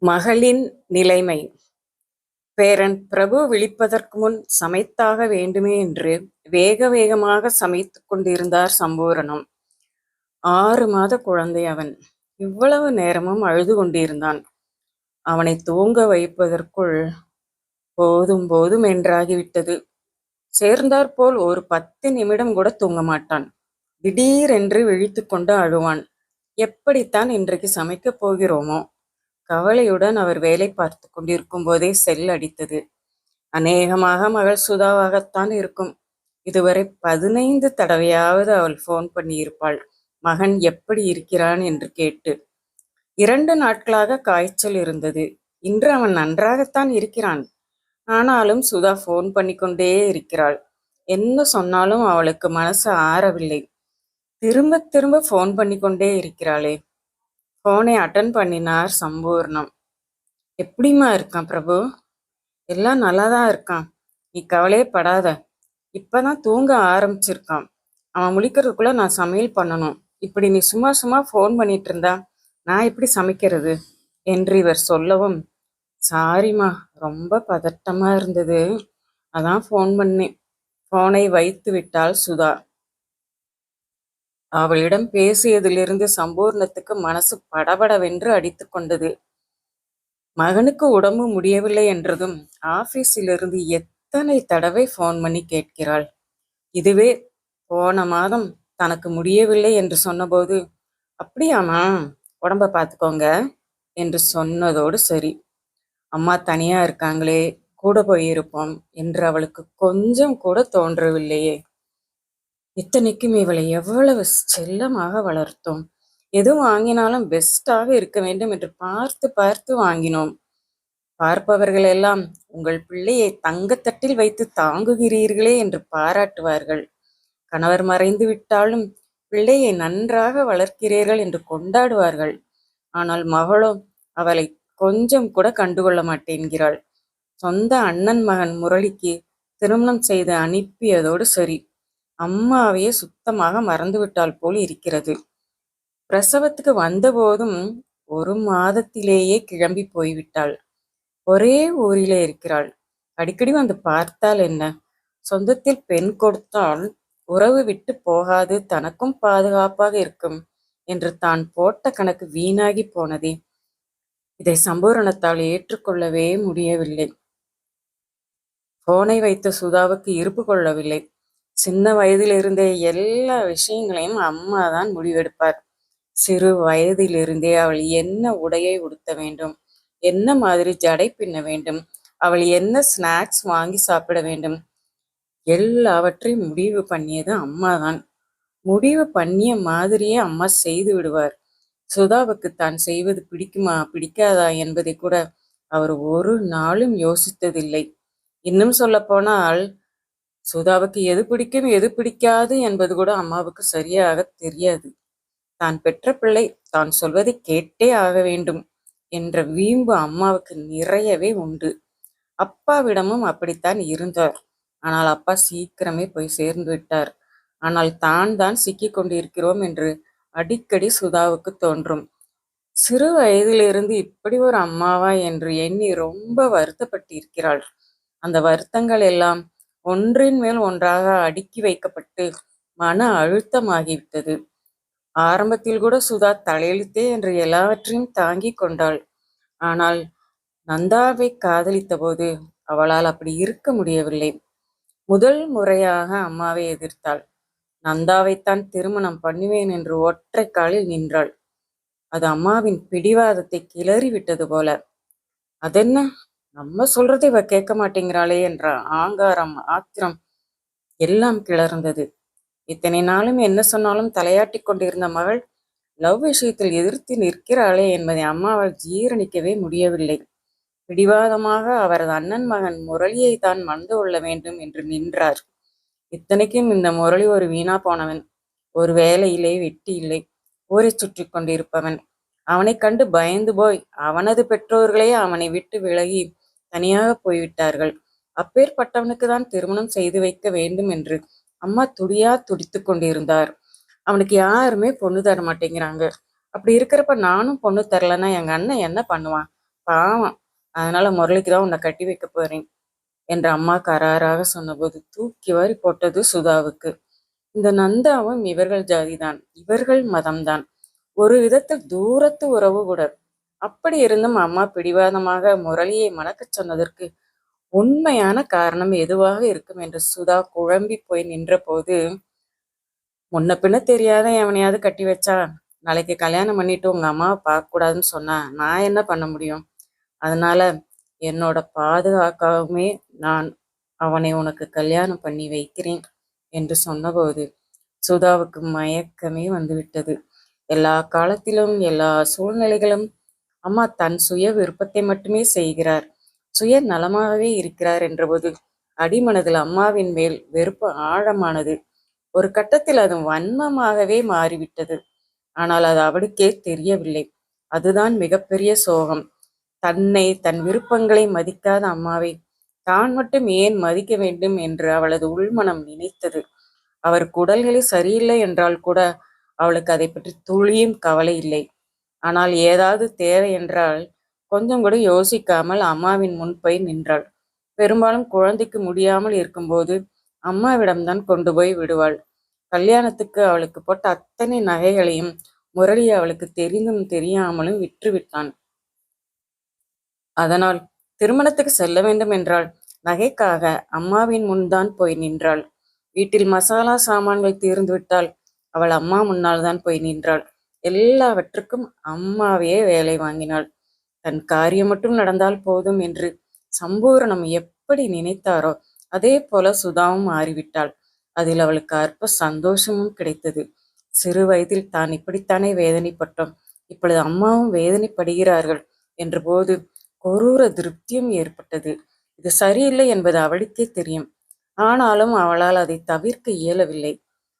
மகளின் நிலைமை. பேரன் பிரபு விழிப்பதற்கு முன் சமைத்தாக வேண்டுமே என்று வேக வேகமாக சமைத்துக் கொண்டிருந்தார் சம்பூரணம். 6 மாத குழந்தை அவன். இவ்வளவு நேரமும் அழுது கொண்டிருந்தான். அவனை தூங்க வைப்பதற்குள் போதும் போதும் என்றாகிவிட்டது. சேர்ந்தாற்போல் ஒரு 10 நிமிடம் கூட தூங்க மாட்டான். திடீரென்று விழித்து கொண்டு அழுவான். எப்படித்தான் இன்றைக்கு சமைக்கப் போகிறோமோ? கவலையுடன் அவர் வேலை பார்த்து கொண்டிருக்கும் போதே செல் அடித்தது. அநேகமாக மகள் சுதாவாகத்தான் இருக்கும். இதுவரை 15 தடவையாவது அவள் போன் பண்ணியிருப்பாள், மகன் எப்படி இருக்கிறான் என்று கேட்டு. 2 நாட்களாக காய்ச்சல் இருந்தது. இன்று அவன் நன்றாகத்தான் இருக்கிறான். ஆனாலும் சுதா போன் பண்ணிக்கொண்டே இருக்கிறாள். என்ன சொன்னாலும் அவளுக்கு மனசு ஆறவில்லை. திரும்ப திரும்ப போன் பண்ணிக்கொண்டே இருக்கிறாளே. போனை அட்டன் பண்ணினார் சம்பூர்ணம். எப்படிம்மா இருக்கான் பிரபு? எல்லாம் நல்லாதான் இருக்கான், நீ கவலையே படாத. இப்பதான் தூங்க ஆரம்பிச்சிருக்கான். அவன் முழிக்கிறதுக்குள்ள நான் சமையல் பண்ணணும். இப்படி நீ சும்மா சும்மா போன் பண்ணிட்டு இருந்தா நான் எப்படி சமைக்கிறது என்று இவர் சொல்லவும், சாரிம்மா, ரொம்ப பதட்டமா இருந்தது, அதான் போன் பண்ணேன். போனை வைத்து விட்டாள் சுதா. அவளிடம் பேசியதிலிருந்து சம்பூர்ணத்துக்கு மனசு படபடவென்று அடித்து கொண்டது. மகனுக்கு உடம்பு முடியவில்லை என்றதும் ஆபீஸிலிருந்து எத்தனை தடவை போன் பண்ணி கேட்கிறாள். இதுவே போன மாதம் தனக்கு முடியவில்லை என்று சொன்னபோது, அப்படியாமா, உடம்ப பார்த்துக்கோங்க என்று சொன்னதோடு சரி. அம்மா தனியா இருக்காங்களே, கூட போயிருப்போம் என்று அவளுக்கு கொஞ்சம் கூட தோன்றவில்லையே. இத்தனைக்கும் இவளை எவ்வளவு செல்லமாக வளர்த்தோம். எது வாங்கினாலும் பெஸ்டாக இருக்க வேண்டும் என்று பார்த்து பார்த்து வாங்கினோம். பார்ப்பவர்கள் எல்லாம் உங்கள் பிள்ளையை தங்கத்தட்டில் வைத்து தாங்குகிறீர்களே என்று பாராட்டுவார்கள். கணவர் மறைந்து விட்டாலும் பிள்ளையை நன்றாக வளர்க்கிறீர்கள் என்று கொண்டாடுவார்கள். ஆனால் மகளோ அவளை கொஞ்சம் கூட கண்டுகொள்ள மாட்டேன்கிறாள். சொந்த அண்ணன் மகன் முரளிக்கு திருமணம் செய்து அனுப்பியதோடு சரி, அம்மாவையே சுத்தமாக மறந்துவிட்டால் போல் இருக்கிறது. பிரசவத்துக்கு வந்தபோதும் 1 மாதத்திலேயே கிளம்பி போய்விட்டாள். ஒரே ஊரிலே இருக்கிறாள். அடிக்கடி வந்து பார்த்தால் என்ன? சொந்தத்தில் பெண் கொடுத்தால் உறவு விட்டு போகாது, தனக்கும் பாதுகாப்பாக இருக்கும் என்று தான் போட்ட கணக்கு வீணாகி போனதே. இதை சம்பூரணத்தால் ஏற்றுக்கொள்ளவே முடியவில்லை. போனை வைத்த சுதாவுக்கு இருப்பு கொள்ளவில்லை. சின்ன வயதிலிருந்தே எல்லா விஷயங்களையும் அம்மா தான் முடிவெடுப்பார். சிறு வயதிலிருந்தே அவள் என்ன உடையை உடுத்த வேண்டும், என்ன மாதிரி ஜடை பின்ன வேண்டும், அவள் என்ன ஸ்நாக்ஸ் வாங்கி சாப்பிட வேண்டும், எல்லாவற்றையும் முடிவு பண்ணியது அம்மாதான். முடிவு பண்ணிய மாதிரியே அம்மா செய்து விடுவார். சுதாவுக்கு தான் செய்வது பிடிக்குமா பிடிக்காதா என்பதை கூட அவர் ஒரு நாளும் யோசித்ததில்லை. இன்னும் சொல்ல போனால் சுதாவுக்கு எது பிடிக்கும் எது பிடிக்காது என்பது கூட அம்மாவுக்கு சரியாக தெரியாது. தான் பெற்ற பிள்ளை தான் சொல்வதை கேட்டே ஆக வேண்டும் என்ற வீம்பு அம்மாவுக்கு நிறையவே உண்டு. அப்பாவிடமும் அப்படித்தான் இருந்தார். ஆனால் அப்பா சீக்கிரமே போய் சேர்ந்து விட்டார். ஆனால் தான் சிக்கிக் கொண்டிருக்கிறோம் என்று அடிக்கடி சுதாவுக்கு தோன்றும். சிறு வயதிலிருந்து இப்படி ஒரு அம்மாவா என்று எண்ணி ரொம்ப வருத்தப்பட்டிருக்கிறாள். அந்த வருத்தங்கள் எல்லாம் ஒன்றின் மேல் ஒன்றாக அடுக்கி வைக்கப்பட்டு மன அழுத்தமாகிவிட்டது. ஆரம்பத்தில் கூட சுதா தலையெழுத்தே என்று எல்லாவற்றையும் தாங்கி கொண்டாள். ஆனால் நந்தாவை காதலித்த போது அவளால் அப்படி இருக்க முடியவில்லை. முதல் முறையாக அம்மாவை எதிர்த்தாள். நந்தாவைத்தான் திருமணம் பண்ணுவேன் என்று ஒற்றை காலில் நின்றாள். அது அம்மாவின் பிடிவாதத்தை கிளறி விட்டது போல. அதென்ன, நம்ம சொல்றதை இவ கேட்க மாட்டேங்கிறாளே என்ற ஆங்காரம், ஆத்திரம் எல்லாம் கிளர்ந்தது. இத்தனை நாளும் என்ன சொன்னாலும் தலையாட்டி கொண்டிருந்த மகள் லவ் விஷயத்தில் எதிர்த்து நிற்கிறாளே என்பதை அம்மாவால் ஜீரணிக்கவே முடியவில்லை. பிடிவாதமாக அவரது அண்ணன் மகன் முரளியை தான் மணந்து கொள்ள வேண்டும் என்று நின்றார். இத்தனைக்கும் இந்த முரளி ஒரு வீணா போனவன், ஒரு வேலையிலே வெட்டி இல்லை, ஊரை சுற்றி கொண்டிருப்பவன். அவனை கண்டு பயந்து போய் அவனது பெற்றோர்களே அவனை விட்டு விலகி தனியாக போய்விட்டார்கள். அப்பேற்பட்டவனுக்கு தான் திருமணம் செய்து வைக்க வேண்டும் என்று அம்மா துடியா துடித்து கொண்டிருந்தார். அவனுக்கு யாருமே பொண்ணு தர மாட்டேங்கிறாங்க. அப்படி இருக்கிறப்ப நானும் பொண்ணு தரலன்னா எங்க அண்ணன் என்ன பண்ணுவான்? பாவம். அதனால முரளிக்கு தான் உன்னை கட்டி வைக்க போறேன் என்று அம்மா கராராக சொன்னபோது தூக்கி வாரி போட்டது சுதாவுக்கு. இந்த நந்தாவும் இவர்கள் ஜாதிதான், இவர்கள் மதம்தான், ஒரு விதத்தில் தூரத்து உறவு கூட. அப்படி இருந்தும் அம்மா பிடிவாதமாக முரளியை மணக்கச் சொன்னதற்கு உண்மையான காரணம் எதுவாக இருக்கும் என்று சுதா குழம்பி போய் நின்ற போது, முன்ன பின்ன தெரியாத எவனையாவது கட்டி வச்சா நாளைக்கு கல்யாணம் பண்ணிட்டு உங்க அம்மாவை பார்க்க கூடாதுன்னு சொன்னா நான் என்ன பண்ண முடியும்? அதனால என்னோட பாதுகாக்காகவுமே நான் அவனை உனக்கு கல்யாணம் பண்ணி வைக்கிறேன் என்று சொன்னபோது சுதாவுக்கு மயக்கமே வந்துவிட்டது. எல்லா காலத்திலும் எல்லா சூழ்நிலைகளும் அம்மா தன் சுய விருப்பத்தை மட்டுமே செய்கிறார், சுய நலமாகவே இருக்கிறார் என்றபோது அடிமனதில் அம்மாவின் மேல் வெறுப்பு ஆழமானது. ஒரு கட்டத்தில் அது வன்மமாகவே மாறிவிட்டது. ஆனால் அது அவளுக்கே தெரியவில்லை. அதுதான் மிகப்பெரிய சோகம். தன்னை தன் விருப்பங்களை மதிக்காத அம்மாவை தான் மட்டும் ஏன் மதிக்க வேண்டும் என்று அவளது உள்மனம் நினைத்தது. அவர் உடல்நிலை சரியில்லை என்றால் கூட அவளுக்கு அதை பற்றி துளியும் கவலை இல்லை. ஆனால் ஏதாவது தேவை என்றால் கொஞ்சம் கூட யோசிக்காமல் அம்மாவின் முன் போய் நின்றாள். பெரும்பாலும் குழந்தைக்கு முடியாமல் இருக்கும்போது அம்மாவிடம்தான் கொண்டு போய் விடுவாள். கல்யாணத்துக்கு அவளுக்கு போட்ட அத்தனை நகைகளையும் முரளி அவளுக்கு தெரிந்தும் தெரியாமலும் விற்றுவிட்டான். அதனால் திருமணத்துக்கு செல்ல வேண்டும் என்றால் நகைக்காக அம்மாவின் முன்தான் போய் நின்றாள். வீட்டில் மசாலா சாமான்கள் தீர்ந்துவிட்டால் அவள் அம்மா முன்னால் தான் போய் நின்றாள். எல்லாவற்றுக்கும் அம்மாவையே வேலை வாங்கினாள். தன் காரியம் மட்டும் நடந்தால் போதும் என்று சம்பூரணம் எப்படி நினைத்தாரோ அதே போல சுதாவும் மாறிவிட்டாள். அதில் அவளுக்கு அற்ப சந்தோஷமும் கிடைத்தது. சிறு வயதில் தான் இப்படித்தானே வேதனைப்பட்டோம், இப்பொழுது அம்மாவும் வேதனைப்படுகிறார்கள் என்ற போது கொரூர திருப்தியும் ஏற்பட்டது. இது சரியில்லை என்பது அவளுக்கே தெரியும். ஆனாலும் அவளால் அதை தவிர்க்க இயலவில்லை.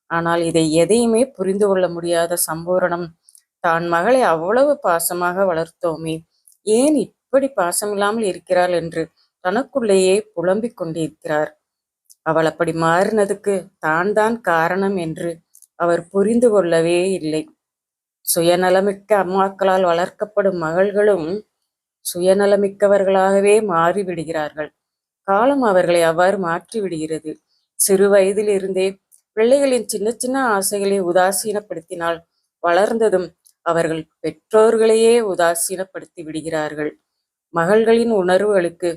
ஆனால் இதை எதையுமே புரிந்து கொள்ள முடியாத சம்பூரணம் தான் மகளை அவ்வளவு பாசமாக வளர்த்தோமே, ஏன் இப்படி பாசமில்லாமல் இருக்கிறாள் என்று தனக்குள்ளேயே புலம்பிக் கொண்டிருக்கிறார். அவள் அப்படி மாறினதுக்கு தான் தான் காரணம் என்று அவர் புரிந்து கொள்ளவே இல்லை. சுயநலமிக்க அம்மாக்களால் வளர்க்கப்படும் மகள்களும் சுயநலமிக்கவர்களாகவே மாறிவிடுகிறார்கள். காலம் அவர்களை அவ்வாறு மாற்றி விடுகிறது. சிறு வயதில் இருந்தே பிள்ளைகளின் சின்ன சின்ன ஆசைகளை உதாசீனப்படுத்தினால் வளர்ந்ததும் அவர்கள் பெற்றோர்களையே உதாசீனப்படுத்தி விடுகிறார்கள். மகள்களின் உணர்வுகளுக்கு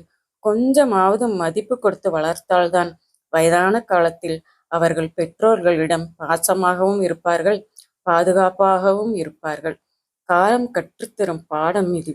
கொஞ்சமாவது மதிப்பு கொடுத்து வளர்த்தால்தான் வயதான காலத்தில் அவர்கள் பெற்றோர்களிடம் பாசமாகவும் இருப்பார்கள், பாதுகாப்பாகவும் இருப்பார்கள். காலம் கற்றுத்தரும் பாடம் இது.